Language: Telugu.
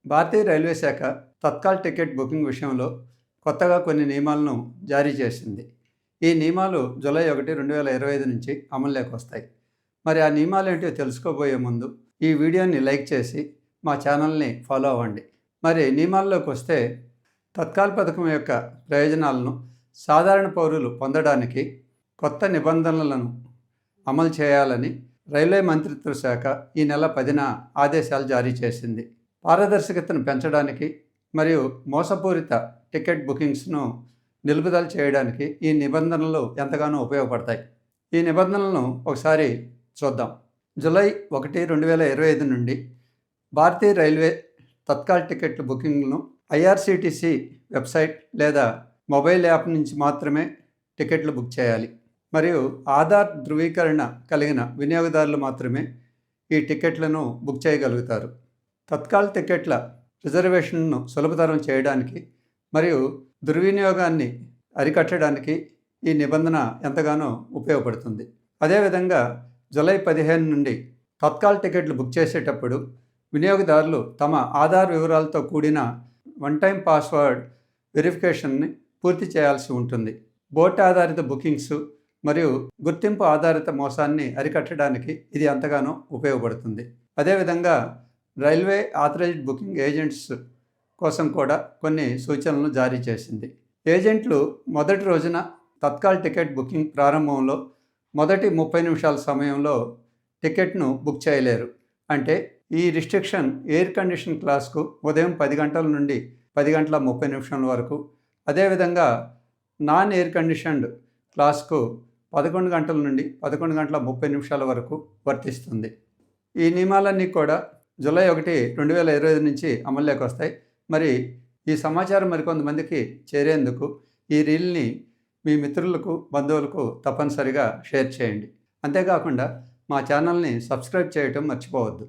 భారతీయ రైల్వే శాఖ తత్కాల్ టికెట్ బుకింగ్ విషయంలో కొత్తగా కొన్ని నియమాలను జారీ చేసింది. ఈ నియమాలు జూలై 1, 2025 నుంచి అమల్లోకి వస్తాయి. మరి ఆ నియమాలేంటో తెలుసుకోబోయే ముందు ఈ వీడియోని లైక్ చేసి మా ఛానల్ని ఫాలో అవ్వండి. మరి నియమాల్లోకి వస్తే తత్కాల్ పథకం యొక్క ప్రయోజనాలను సాధారణ పౌరులు పొందడానికి కొత్త నిబంధనలను అమలు చేయాలని రైల్వే మంత్రిత్వ శాఖ ఈ నెల 10న ఆదేశాలు జారీ చేసింది. పారదర్శకతను పెంచడానికి మరియు మోసపూరిత టికెట్ బుకింగ్స్ను నిలుపుదల చేయడానికి ఈ నిబంధనలు ఎంతగానో ఉపయోగపడతాయి. ఈ నిబంధనలను ఒకసారి చూద్దాం. జూలై 1, 2025 నుండి భారతీయ రైల్వే తత్కాల్ టికెట్ల బుకింగ్ను ఐఆర్సీటీసీ వెబ్సైట్ లేదా మొబైల్ యాప్ నుంచి మాత్రమే టికెట్లు బుక్ చేయాలి. మరియు ఆధార్ ధృవీకరణ కలిగిన వినియోగదారులు మాత్రమే ఈ టికెట్లను బుక్ చేయగలుగుతారు. తత్కాల్ టికెట్ల రిజర్వేషన్ను సులభతరం చేయడానికి మరియు దుర్వినియోగాన్ని అరికట్టడానికి ఈ నిబంధన ఎంతగానో ఉపయోగపడుతుంది. అదేవిధంగా జూలై 15 నుండి తత్కాల్ టికెట్లు బుక్ చేసేటప్పుడు వినియోగదారులు తమ ఆధార్ వివరాలతో కూడిన వన్ టైం పాస్వర్డ్ వెరిఫికేషన్ని పూర్తి చేయాల్సి ఉంటుంది. బోట్ ఆధారిత బుకింగ్స్ మరియు గుర్తింపు ఆధారిత మోసాన్ని అరికట్టడానికి ఇది ఎంతగానో ఉపయోగపడుతుంది. అదేవిధంగా రైల్వే ఆథరైజ్డ్ బుకింగ్ ఏజెంట్స్ కోసం కూడా కొన్ని సూచనలను జారీ చేసింది. ఏజెంట్లు మొదటి రోజున తత్కాల్ టికెట్ బుకింగ్ ప్రారంభంలో మొదటి 30 నిమిషాల సమయంలో టికెట్ను బుక్ చేయలేరు. అంటే ఈ రిస్ట్రిక్షన్ ఎయిర్ కండిషన్ క్లాస్కు ఉదయం 10 గంటల నుండి 10 గంటల 30 నిమిషాల వరకు, అదేవిధంగా నాన్ ఎయిర్ కండిషన్డ్ క్లాస్కు 11 గంటల నుండి 11 గంటల 30 నిమిషాల వరకు వర్తిస్తుంది. ఈ నియమాలన్నీ కూడా జూలై 1, 2025 నుంచి అమల్లోకి వస్తాయి. మరి ఈ సమాచారం మరికొంతమందికి చేరేందుకు ఈ రీల్ని మీ మిత్రులకు, బంధువులకు తప్పనిసరిగా షేర్ చేయండి. అంతేకాకుండా మా ఛానల్ని సబ్స్క్రైబ్ చేయటం మర్చిపోవద్దు.